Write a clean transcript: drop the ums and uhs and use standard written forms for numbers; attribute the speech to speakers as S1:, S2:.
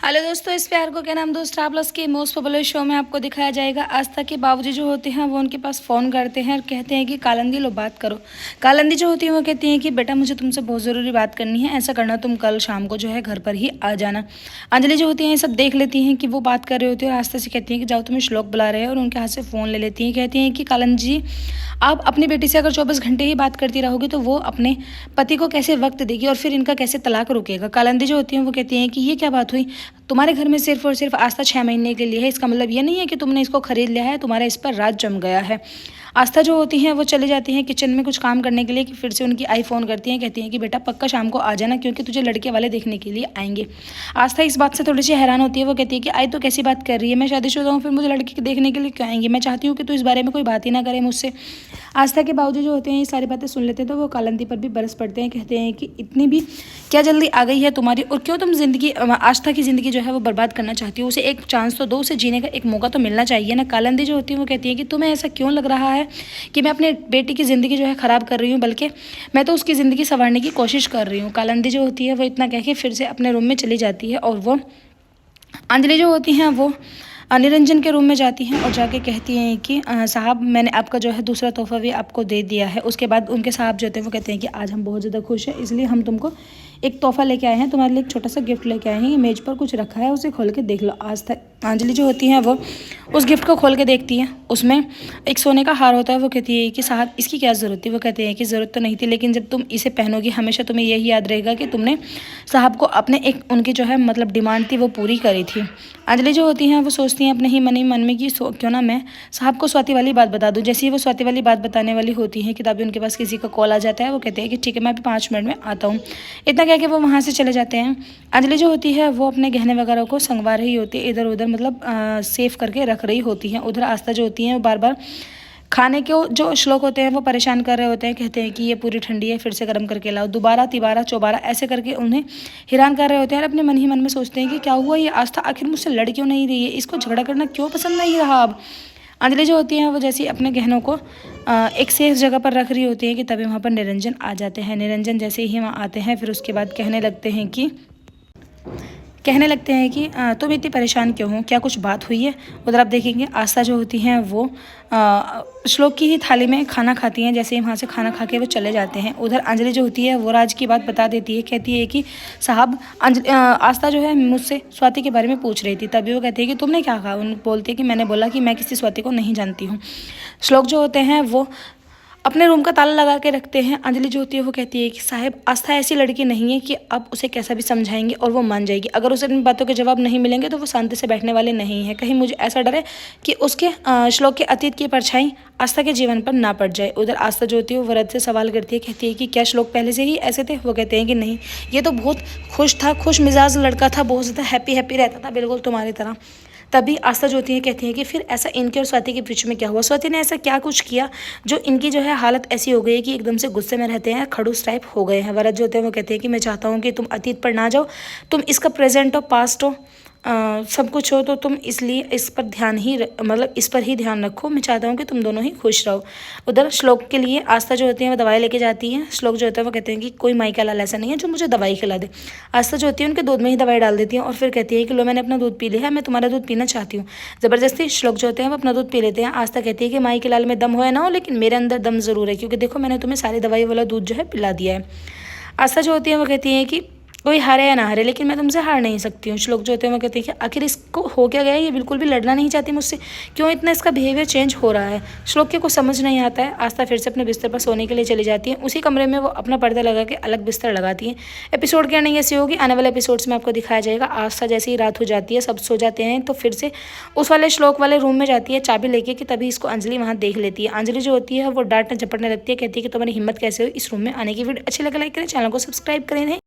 S1: Hello दोस्तों, इस प्यार को क्या नाम दो स्टार प्लस के मोस्ट पॉपुलर शो में आपको दिखाया जाएगा। आस्था के बाबूजी जो होते हैं वो उनके पास फ़ोन करते हैं और कहते हैं कि कालंदी लो बात करो। कालंदी जो होती है वो कहती हैं कि बेटा मुझे तुमसे बहुत ज़रूरी बात करनी है, ऐसा करना तुम कल शाम को जो है घर पर ही आ जाना। अंजलि जो होती है ये सब देख लेती हैं कि वो बात कर रहे होते हैं और आस्था से कहती हैं कि जाओ तुम्हें श्लोक बुला रहे हैं और उनके हाथ से फ़ोन ले लेती हैं। कहती हैं कि कालंदी जी, आप अपनी बेटी से अगर 24 घंटे ही बात करती रहोगी तो वो अपने पति को कैसे वक्त देगी और फिर इनका कैसे तलाक रुकेगा। कालंदी जो होती हैं वो कहती हैं कि ये क्या बात हुई, तुम्हारे घर में सिर्फ और सिर्फ आस्था 6 महीने के लिए है, इसका मतलब ये नहीं है कि तुमने इसको खरीद लिया है, तुम्हारा इस पर राज जम गया है। आस्था जो होती हैं वो चली जाती हैं किचन में कुछ काम करने के लिए कि फिर से उनकी आई फ़ोन करती हैं। कहती हैं कि बेटा पक्का शाम को आ जाना क्योंकि तुझे लड़के वाले देखने के लिए आएंगे। आस्था इस बात से थोड़ी सी हैरान होती है। वो कहती है कि आई तो कैसी बात कर रही है, मैं शादीशुदा हूँ, फिर मुझे लड़के देखने के लिए क्यों आएंगे। मैं चाहती हूँ कि तू इस बारे में कोई बात ही ना करे मुझसे। आस्था के बावजूद जो होते हैं ये सारी बातें सुन लेते हैं तो वो कालंदी पर भी बरस पड़ते हैं। कहते हैं कि इतनी भी क्या जल्दी आ गई है तुम्हारी, और क्यों तुम ज़िंदगी आस्था की ज़िंदगी जो है वो बर्बाद करना चाहती हो। उसे एक चांस तो दो, उसे जीने का एक मौका तो मिलना चाहिए ना। कालंदी जो होती है वो कहती है कि तुम्हें ऐसा क्यों लग रहा है कि मैं अपने बेटी की ज़िंदगी जो है ख़राब कर रही हूँ, बल्कि मैं तो उसकी ज़िंदगी संवारने की कोशिश कर रही हूँ। कालंदी जो होती है वो इतना कह के फिर से अपने रूम में चली जाती है और वो अंजलि जो होती हैं वो निरंजन के रूम में जाती हैं और जाके कहती हैं कि साहब मैंने आपका जो है दूसरा तोहफा भी आपको दे दिया है। उसके बाद उनके साहब जो होते हैं वो कहते हैं कि आज हम बहुत ज़्यादा खुश हैं, इसलिए हम तुमको एक तोहफा लेके आए हैं, तुम्हारे लिए एक छोटा सा गिफ्ट लेके आए हैं, ये मेज पर कुछ रखा है, उसे खोल के देख लो। आज तक अंजलि जो होती हैं वो उस गिफ्ट को खोल के देखती हैं, उसमें एक सोने का हार होता है। वो कहती है कि साहब इसकी क्या ज़रूरत थी। वो कहते हैं कि ज़रूरत तो नहीं थी, लेकिन जब तुम इसे पहनोगी हमेशा तुम्हें यही याद रहेगा कि तुमने साहब को अपने एक उनकी जो है मतलब डिमांड थी वो पूरी करी थी। अंजलि जो होती हैं वो सोचती हैं अपने ही मन में कि क्यों ना मैं साहब को स्वाति वाली बात बता दूं। जैसे ही वो स्वाति वाली बात बताने वाली होती है कि तभी उनके पास किसी का कॉल आ जाता है। वो कहते हैं कि ठीक है मैं अभी 5 मिनट में आता हूँ। इतना कह के वो वहाँ से चले जाते हैं। अंजलि जो होती है वो अपने गहने वगैरह को संगवा रही होती है, इधर उधर मतलब सेफ करके रख रही होती है। उधर आस्था जो होती है वो बार बार खाने के जो श्लोक होते हैं वो परेशान कर रहे होते हैं। कहते हैं कि ये पूरी ठंडी है, फिर से गर्म करके लाओ, दोबारा तिबारा चौबारा ऐसे करके उन्हें हैरान कर रहे होते हैं और अपने मन ही मन में सोचते हैं कि क्या हुआ, ये आस्था आखिर मुझसे लड़ क्यों नहीं रही है, इसको झगड़ा करना क्यों पसंद नहीं रहा। अब अंजलि जो होती हैं वो जैसे अपने गहनों को एक सेफ जगह पर रख रही होती है कि तभी वहाँ पर निरंजन आ जाते हैं। निरंजन जैसे ही वहाँ आते हैं फिर उसके बाद कहने लगते हैं कि तुम इतनी परेशान क्यों हो, क्या कुछ बात हुई है। उधर आप देखेंगे आस्था जो होती हैं वो श्लोक की ही थाली में खाना खाती हैं। जैसे ही वहाँ से खाना खा के वो चले जाते हैं, उधर अंजलि जो होती है वो राज की बात बता देती है। कहती है कि साहब आस्था जो है मुझसे स्वाति के बारे में पूछ रही थी, तभी वो कहती है कि तुमने क्या कहा। उन बोलती है कि मैंने बोला कि मैं किसी स्वाति को नहीं जानती हूँ। श्लोक जो होते हैं वो अपने रूम का ताला लगा के रखते हैं। अंजलि जो होती है वो कहती है कि साहब आस्था ऐसी लड़की नहीं है कि आप उसे कैसा भी समझाएंगे और वो मान जाएगी। अगर उसे इन बातों के जवाब नहीं मिलेंगे तो वो शांति से बैठने वाले नहीं है। कहीं मुझे ऐसा डर है कि उसके श्लोक के अतीत की परछाई आस्था के जीवन पर ना पड़ जाए। उधर आस्था जो होती है वो वरद से सवाल करती है। कहती है कि क्या श्लोक पहले से ही ऐसे थे। वो कहते हैं कि नहीं, ये तो बहुत खुश था, खुश मिजाज लड़का था, बहुत ज़्यादा हैप्पी रहता था, बिल्कुल तुम्हारी तरह। तभी आस्था जो होती है कहती है कि फिर ऐसा इनके और स्वाति के बीच में क्या हुआ, स्वाति ने ऐसा क्या कुछ किया जो इनकी जो है हालत ऐसी हो गई है कि एकदम से गुस्से में रहते हैं, खड़ूस टाइप हो गए हैं। वरद जो होते हैं वो कहते हैं कि मैं चाहता हूँ कि तुम अतीत पर ना जाओ, तुम इसका प्रेजेंट हो, पास्ट हो, सब कुछ हो, तो तुम इसलिए इस पर ध्यान ही मतलब इस पर ही ध्यान रखो। मैं चाहता हूँ कि तुम दोनों ही खुश रहो। उधर श्लोक के लिए आस्था जो होती है वो दवाई लेके जाती है। श्लोक जो होता है वो कहते हैं कि कोई माई का लाल ऐसा नहीं है जो मुझे दवाई खिला दे। आस्था जो होती है उनके दूध में ही दवाई डाल देती है और फिर कहती है कि लो मैंने अपना दूध पी लिया है, मैं तुम्हारा दूध पीना चाहती हूँ। ज़बरदस्ती श्लोक जो होते हैं वो अपना दूध पी लेते हैं। आस्था कहती है कि माई के लाल में दम हो या ना हो, लेकिन मेरे अंदर दम ज़रूर है, क्योंकि देखो मैंने तुम्हें सारी दवाई वाला दूध जो है पिला दिया है। आस्था जो होती है वो कहती है कि कोई हारे या ना हारे, लेकिन मैं तुमसे हार नहीं सकती हूँ। श्लोक जो होते हैं वो कहते हैं कि आखिर इसको हो क्या गया है, ये बिल्कुल भी लड़ना नहीं चाहती मुझसे, क्यों इतना इसका बिहेवियर चेंज हो रहा है। श्लोक के कुछ समझ नहीं आता है। आस्था फिर से अपने बिस्तर पर सोने के लिए चली जाती है। उसी कमरे में वो अपना पर्दा लगा के अलग बिस्तर लगाती है। एपिसोड की एंडिंग ऐसी होगी, आने वाले एपिसोड्स में आपको दिखाया जाएगा। आस्था जैसे ही रात हो जाती है, सब सो जाते हैं, तो फिर से उस वाले श्लोक वाले रूम में जाती है चाबी लेके कि तभी इसको अंजलि वहाँ देख लेती है। अंजलि जो होती है वो डांटने झपटने लगती है, कहती है कि तुम्हारी हिम्मत कैसे हो इस रूम में आने की। वीडियो अच्छी लगे लाइक करें, चैनल को सब्सक्राइब करें।